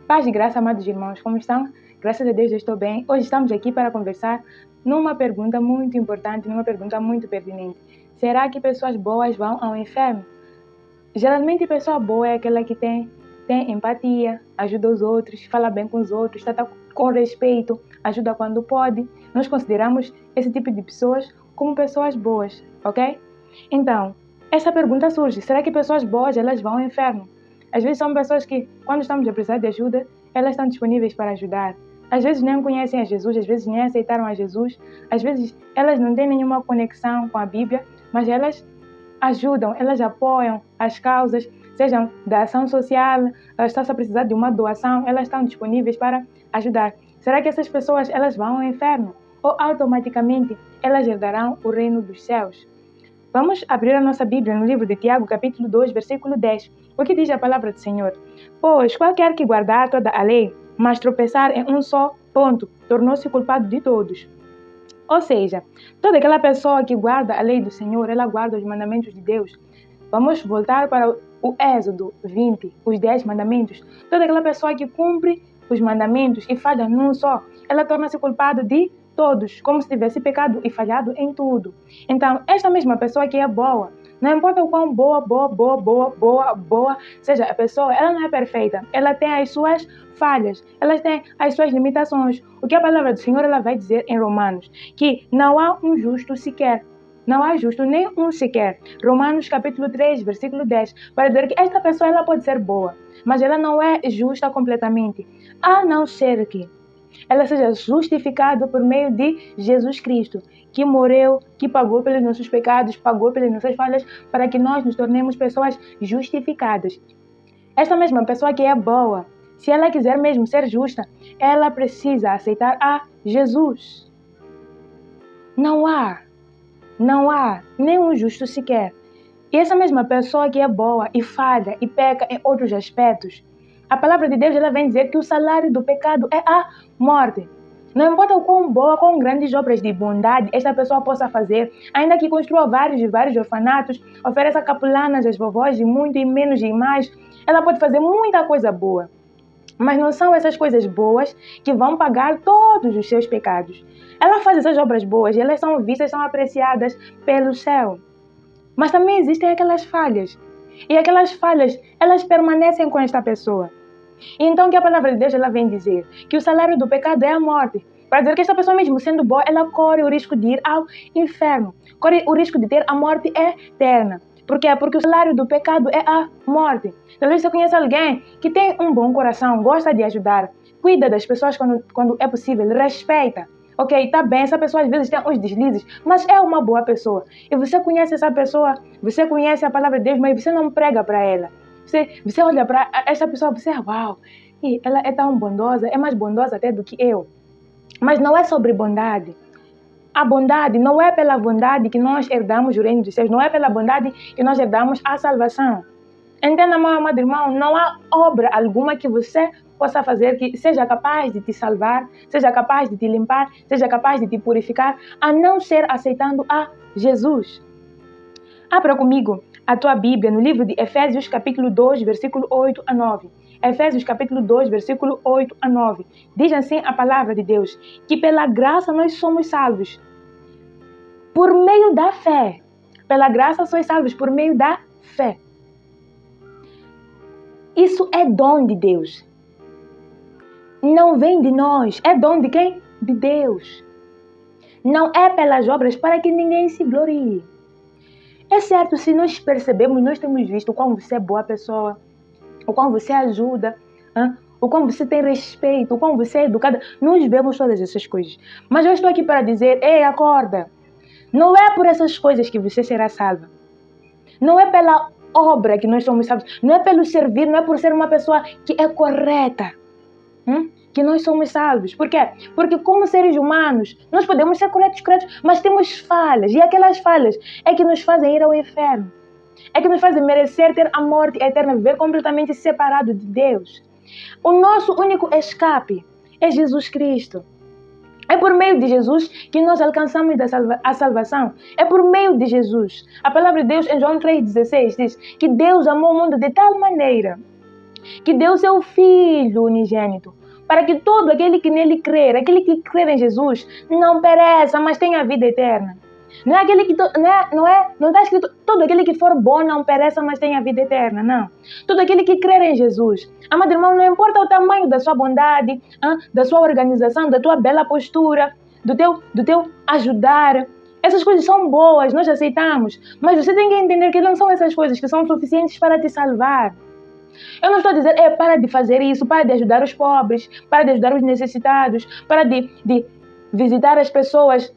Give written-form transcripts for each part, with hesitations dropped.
Paz e graça, amados irmãos, como estão? Graças a Deus eu estou bem. Hoje estamos aqui para conversar numa pergunta muito importante, numa pergunta muito pertinente. Será que pessoas boas vão ao inferno? Geralmente, pessoa boa é aquela que tem empatia, ajuda os outros, fala bem com os outros, trata com respeito, ajuda quando pode. Nós consideramos esse tipo de pessoas como pessoas boas, ok? Então, essa pergunta surge: será que pessoas boas elas vão ao inferno? Às vezes são pessoas que, quando estamos a precisar de ajuda, elas estão disponíveis para ajudar. Às vezes nem conhecem a Jesus, às vezes nem aceitaram a Jesus, às vezes elas não têm nenhuma conexão com a Bíblia, mas elas ajudam, elas apoiam as causas, sejam da ação social, elas estão a precisar de uma doação, elas estão disponíveis para ajudar. Será que essas pessoas elas vão ao inferno? Ou automaticamente elas herdarão o reino dos céus? Vamos abrir a nossa Bíblia no livro de Tiago, capítulo 2, versículo 10. O que diz a palavra do Senhor? Pois qualquer que guardar toda a lei, mas tropeçar em um só ponto, tornou-se culpado de todos. Ou seja, toda aquela pessoa que guarda a lei do Senhor, ela guarda os mandamentos de Deus. Vamos voltar para o Êxodo 20, os 10 mandamentos. Toda aquela pessoa que cumpre os mandamentos e falha num só, ela torna-se culpada de todos, como se tivesse pecado e falhado em tudo. Então, esta mesma pessoa que é boa, não importa o quão boa seja a pessoa, ela não é perfeita. Ela tem as suas falhas, ela tem as suas limitações. O que a palavra do Senhor ela vai dizer em Romanos? Que não há um justo sequer. Não há justo nem um sequer. Romanos capítulo 3, versículo 10, para dizer que esta pessoa ela pode ser boa, mas ela não é justa completamente, a não ser que ela seja justificada por meio de Jesus Cristo, que morreu, que pagou pelos nossos pecados, pagou pelas nossas falhas, para que nós nos tornemos pessoas justificadas. Esta mesma pessoa que é boa, se ela quiser mesmo ser justa, ela precisa aceitar a Jesus. Não há nenhum justo sequer. E essa mesma pessoa que é boa e falha e peca em outros aspectos, a palavra de Deus ela vem dizer que o salário do pecado é a morte. Não importa o quão boa, quão grandes obras de bondade esta pessoa possa fazer, ainda que construa vários orfanatos, ofereça capulanas às vovós de muito e menos e mais, ela pode fazer muita coisa boa. Mas não são essas coisas boas que vão pagar todos os seus pecados. Ela faz essas obras boas e elas são vistas, são apreciadas pelo céu. Mas também existem aquelas falhas. E aquelas falhas, elas permanecem com esta pessoa. Então, que a palavra de Deus ela vem dizer que o salário do pecado é a morte. Para dizer que esta pessoa, mesmo sendo boa, ela corre o risco de ir ao inferno. Corre o risco de ter a morte eterna. Por quê? Porque o salário do pecado é a morte. Talvez você conheça alguém que tem um bom coração, gosta de ajudar, cuida das pessoas quando é possível, respeita. Ok, tá bem, essa pessoa às vezes tem uns deslizes, mas é uma boa pessoa. E você conhece essa pessoa, você conhece a palavra de Deus, mas você não prega para ela. Você olha para essa pessoa, você, uau, e ela é tão bondosa, é mais bondosa até do que eu. Mas não é sobre bondade. A bondade não é pela bondade que nós herdamos o reino dos céus, não é pela bondade que nós herdamos a salvação. Entenda, meu amado irmão, não há obra alguma que você possa fazer que seja capaz de te salvar, seja capaz de te limpar, seja capaz de te purificar, a não ser aceitando a Jesus. Abra comigo a tua Bíblia no livro de Efésios, capítulo 2, versículo 8 a 9. Efésios, capítulo 2, versículo 8 a 9. Diz assim a palavra de Deus, que pela graça nós somos salvos por meio da fé. Pela graça sois salvos por meio da fé. Isso é dom de Deus. Não vem de nós. É dom de quem? De Deus. Não é pelas obras para que ninguém se glorie. É certo, se nós percebemos, nós temos visto o quão você é boa pessoa, o quão você ajuda, o quão você tem respeito, o quão você é educada. Nós vemos todas essas coisas. Mas eu estou aqui para dizer, ei, acorda. Não é por essas coisas que você será salva. Não é pela obra que nós somos salvos. Não é pelo servir, não é por ser uma pessoa que é correta que nós somos salvos. Por quê? Porque como seres humanos, nós podemos ser corretos, mas temos falhas. E aquelas falhas é que nos fazem ir ao inferno. É que nos fazem merecer ter a morte eterna, viver completamente separado de Deus. O nosso único escape é Jesus Cristo. É por meio de Jesus que nós alcançamos a salvação. É por meio de Jesus. A palavra de Deus em João 3,16 diz que Deus amou o mundo de tal maneira que deu o seu Filho unigênito, para que todo aquele que nele crer, aquele que crer em Jesus, não pereça, mas tenha vida eterna. Não é aquele que não está escrito todo aquele que for bom não pereça, mas tenha vida eterna. Não. Todo aquele que crer em Jesus. Amado irmão, não importa o tamanho da sua bondade, da sua organização, da tua bela postura, do teu ajudar. Essas coisas são boas, nós aceitamos. Mas você tem que entender que não são essas coisas que são suficientes para te salvar. Eu não estou a dizer, para de fazer isso, para de ajudar os pobres, para de ajudar os necessitados, para de visitar as pessoas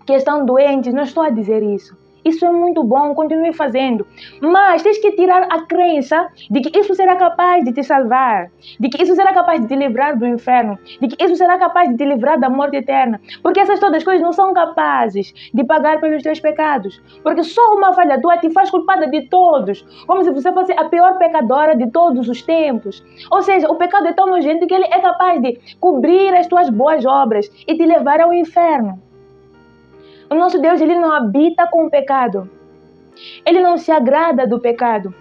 que estão doentes. Não estou a dizer isso. Isso é muito bom, continue fazendo. Mas tens que tirar a crença de que isso será capaz de te salvar, de que isso será capaz de te livrar do inferno, de que isso será capaz de te livrar da morte eterna. Porque essas todas as coisas não são capazes de pagar pelos teus pecados. Porque só uma falha tua te faz culpada de todos, como se você fosse a pior pecadora de todos os tempos. Ou seja, o pecado é tão nojento que ele é capaz de cobrir as tuas boas obras e te levar ao inferno. O nosso Deus, ele não habita com o pecado. Ele não se agrada do pecado.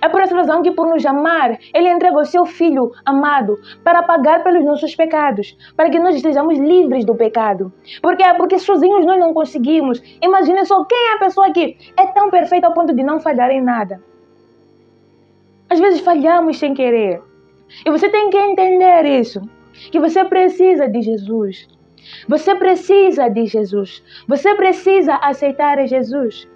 É por essa razão que, por nos amar, ele entrega o seu Filho amado para pagar pelos nossos pecados, para que nós estejamos livres do pecado. Por quê? Porque sozinhos nós não conseguimos. Imagine só, quem é a pessoa que é tão perfeita ao ponto de não falhar em nada? Às vezes falhamos sem querer. E você tem que entender isso, que você precisa de Jesus. Você precisa de Jesus. Você precisa aceitar Jesus.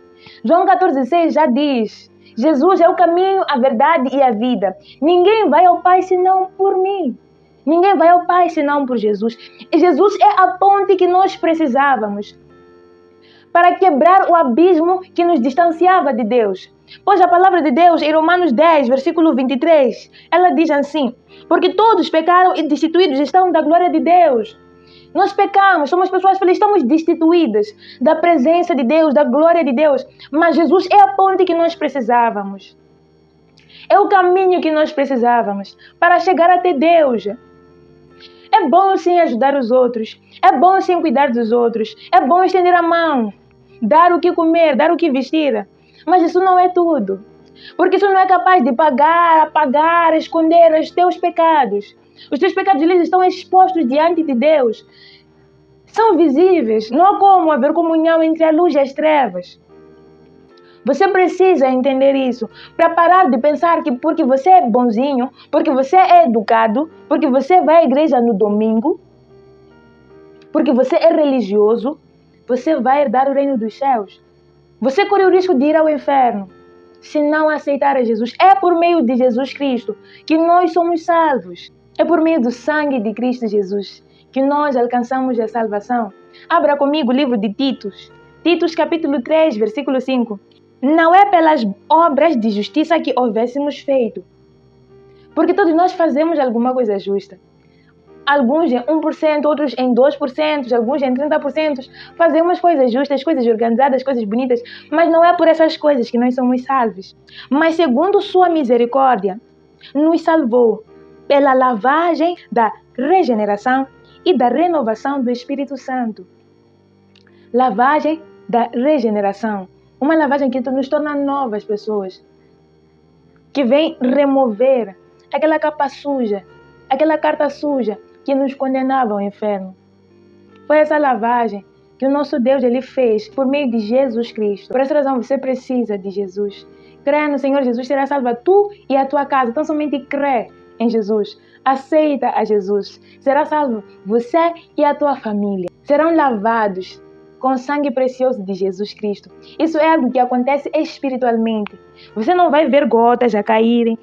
João 14,6 já diz: Jesus é o caminho, a verdade e a vida. Ninguém vai ao Pai senão por mim. Ninguém vai ao Pai senão por Jesus. E Jesus é a ponte que nós precisávamos para quebrar o abismo que nos distanciava de Deus. Pois a palavra de Deus, em Romanos 10, versículo 23, ela diz assim: porque todos pecaram e destituídos estão da glória de Deus. Nós pecamos, somos pessoas felizes, estamos destituídas da presença de Deus, da glória de Deus. Mas Jesus é a ponte que nós precisávamos. É o caminho que nós precisávamos para chegar até Deus. É bom sim ajudar os outros. É bom sim cuidar dos outros. É bom estender a mão, dar o que comer, dar o que vestir. Mas isso não é tudo. Porque isso não é capaz de apagar, esconder os teus pecados. Os teus pecados eles estão expostos diante de Deus. São visíveis. Não há como haver comunhão entre a luz e as trevas. Você precisa entender isso. Para parar de pensar que porque você é bonzinho, porque você é educado, porque você vai à igreja no domingo, porque você é religioso, você vai herdar o reino dos céus. Você corre o risco de ir ao inferno se não aceitar a Jesus. É por meio de Jesus Cristo que nós somos salvos. É por meio do sangue de Cristo Jesus que nós alcançamos a salvação. Abra comigo o livro de Titos. Titos capítulo 3, versículo 5. Não é pelas obras de justiça que houvéssemos feito. Porque todos nós fazemos alguma coisa justa. Alguns em 1%, outros em 2%, alguns em 30%. Fazemos coisas justas, coisas organizadas, coisas bonitas. Mas não é por essas coisas que nós somos salvos. Mas segundo sua misericórdia, nos salvou pela lavagem da regeneração e da renovação do Espírito Santo. Lavagem da regeneração. Uma lavagem que nos torna novas pessoas. Que vem remover aquela capa suja, aquela carta suja que nos condenava ao inferno. Foi essa lavagem que o nosso Deus ele fez por meio de Jesus Cristo. Por essa razão você precisa de Jesus. Crê no Senhor Jesus, será salva tu e a tua casa. Então somente crê em Jesus. Aceita a Jesus. Será salvo você e a tua família. Serão lavados com o sangue precioso de Jesus Cristo. Isso é algo que acontece espiritualmente. Você não vai ver gotas a caírem.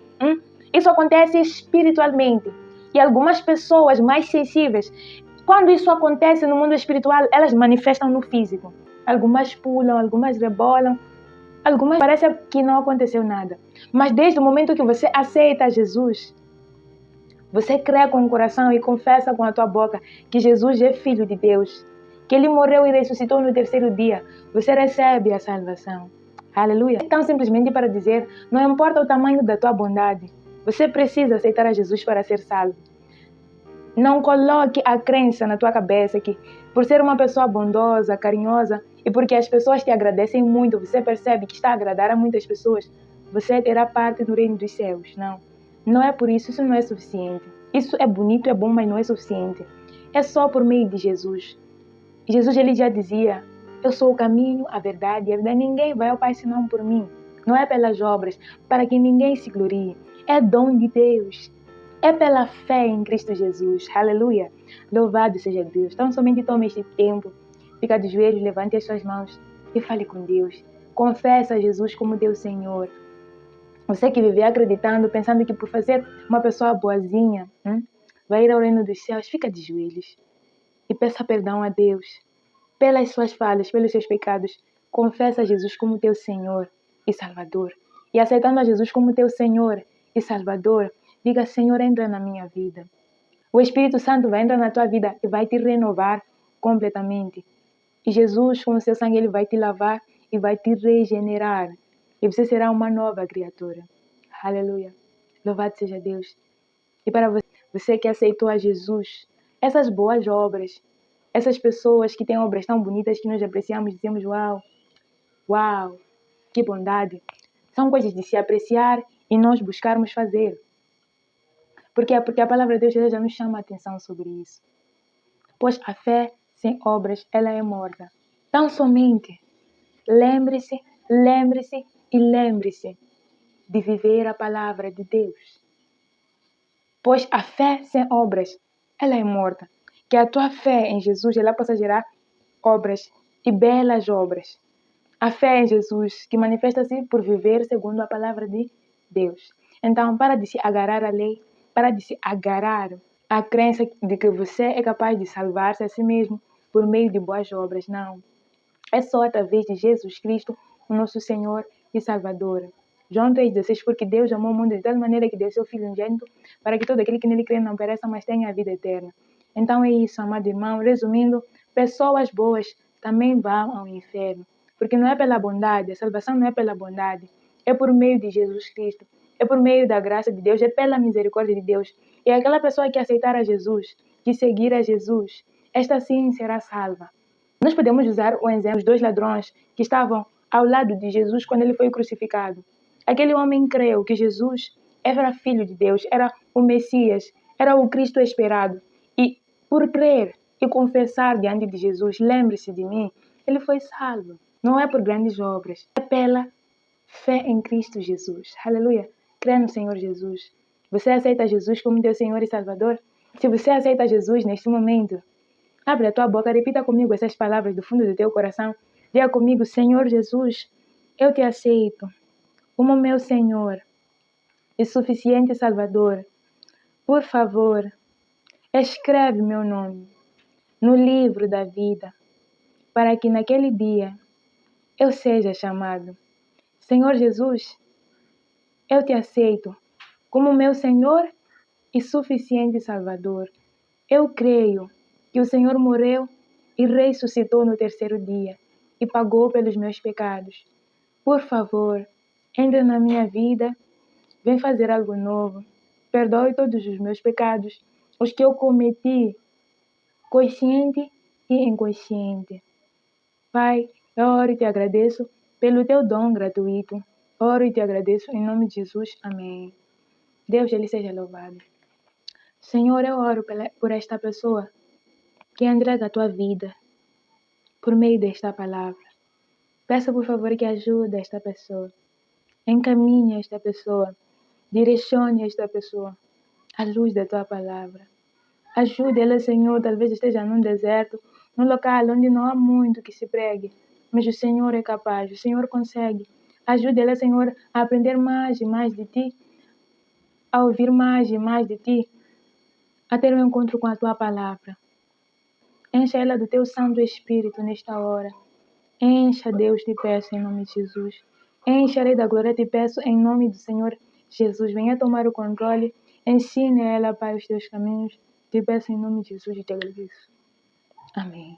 Isso acontece espiritualmente. E algumas pessoas mais sensíveis, quando isso acontece no mundo espiritual, elas manifestam no físico. Algumas pulam, algumas rebolam, algumas parece que não aconteceu nada. Mas desde o momento que você aceita Jesus, você crê com o coração e confessa com a tua boca que Jesus é Filho de Deus, que Ele morreu e ressuscitou no terceiro dia, você recebe a salvação. Aleluia. Então, simplesmente para dizer, não importa o tamanho da tua bondade, você precisa aceitar a Jesus para ser salvo. Não coloque a crença na tua cabeça que, por ser uma pessoa bondosa, carinhosa, e porque as pessoas te agradecem muito, você percebe que está a agradar a muitas pessoas, você terá parte no reino dos céus. Não. Não é por isso, isso não é suficiente. Isso é bonito, é bom, mas não é suficiente. É só por meio de Jesus. Jesus, ele já dizia, eu sou o caminho, a verdade e a vida. Ninguém vai ao Pai senão por mim. Não é pelas obras, para que ninguém se glorie. É dom de Deus. É pela fé em Cristo Jesus. Aleluia. Louvado seja Deus. Então somente tome este tempo. Fica de joelhos, levante as suas mãos e fale com Deus. Confessa Jesus como teu Senhor. Você que vive acreditando, pensando que por fazer uma pessoa boazinha, vai ir ao reino dos céus, fica de joelhos e peça perdão a Deus pelas suas falhas, pelos seus pecados. Confessa Jesus como teu Senhor e Salvador. E aceitando a Jesus como teu Senhor e Salvador, diga, Senhor, entra na minha vida. O Espírito Santo vai entrar na tua vida e vai te renovar completamente. E Jesus, com o seu sangue, ele vai te lavar e vai te regenerar. E você será uma nova criatura. Aleluia. Louvado seja Deus. E para você que aceitou a Jesus, essas boas obras, essas pessoas que têm obras tão bonitas que nós apreciamos, dizemos, uau, uau, que bondade. São coisas de se apreciar e nós buscarmos fazer. Por quê? Porque a palavra de Deus já nos chama a atenção sobre isso. Pois a fé sem obras, ela é morta. Tão somente, lembre-se, lembre-se e lembre-se de viver a palavra de Deus. Pois a fé sem obras, ela é morta. Que a tua fé em Jesus, ela possa gerar obras e belas obras. A fé em Jesus, que manifesta-se por viver segundo a palavra de Deus. Então, para de se agarrar à lei, para de se agarrar à crença de que você é capaz de salvar-se a si mesmo por meio de boas obras. Não. É só através de Jesus Cristo, o nosso Senhor e Salvador. João 3,16, porque Deus amou o mundo de tal maneira que deu seu Filho unigênito, para que todo aquele que nele crê não pereça, mas tenha a vida eterna. Então é isso, amado irmão. Resumindo, pessoas boas também vão ao inferno. Porque não é pela bondade, a salvação não é pela bondade, é por meio de Jesus Cristo, é por meio da graça de Deus, é pela misericórdia de Deus. E aquela pessoa que aceitar a Jesus, que seguir a Jesus, esta sim será salva. Nós podemos usar o exemplo dos 2 ladrões que estavam ao lado de Jesus quando ele foi crucificado. Aquele homem creu que Jesus era filho de Deus, era o Messias, era o Cristo esperado. E por crer e confessar diante de Jesus, lembre-se de mim, ele foi salvo. Não é por grandes obras, é pela fé em Cristo Jesus. Aleluia. Crê no Senhor Jesus. Você aceita Jesus como teu Senhor e Salvador? Se você aceita Jesus neste momento, abre a tua boca, repita comigo essas palavras do fundo do teu coração. Diga comigo, Senhor Jesus, eu te aceito como meu Senhor e suficiente Salvador. Por favor, escreve meu nome no livro da vida, para que naquele dia eu seja chamado. Senhor Jesus, eu te aceito como meu Senhor e suficiente Salvador. Eu creio que o Senhor morreu e ressuscitou no 3º dia e pagou pelos meus pecados. Por favor, entra na minha vida, vem fazer algo novo. Perdoe todos os meus pecados, os que eu cometi, consciente e inconsciente. Pai, eu oro e te agradeço pelo teu dom gratuito. Oro e te agradeço em nome de Jesus. Amém. Deus, ele seja louvado. Senhor, eu oro por esta pessoa que entrega a tua vida por meio desta palavra. Peço, por favor, que ajude esta pessoa. Encaminhe esta pessoa. Direcione esta pessoa à luz da tua palavra. Ajude ela, Senhor, talvez esteja num deserto, num local onde não há muito que se pregue, mas o Senhor é capaz, o Senhor consegue. Ajude ela, Senhor, a aprender mais e mais de Ti, a ouvir mais e mais de Ti, a ter um encontro com a Tua palavra. Encha ela do Teu Santo Espírito nesta hora. Encha, Deus, te peço, em nome de Jesus. Encha, Rei da Glória, te peço, em nome do Senhor Jesus. Venha tomar o controle. Ensine ela, Pai, os teus caminhos. Te peço em nome de Jesus e te agradeço. Amém.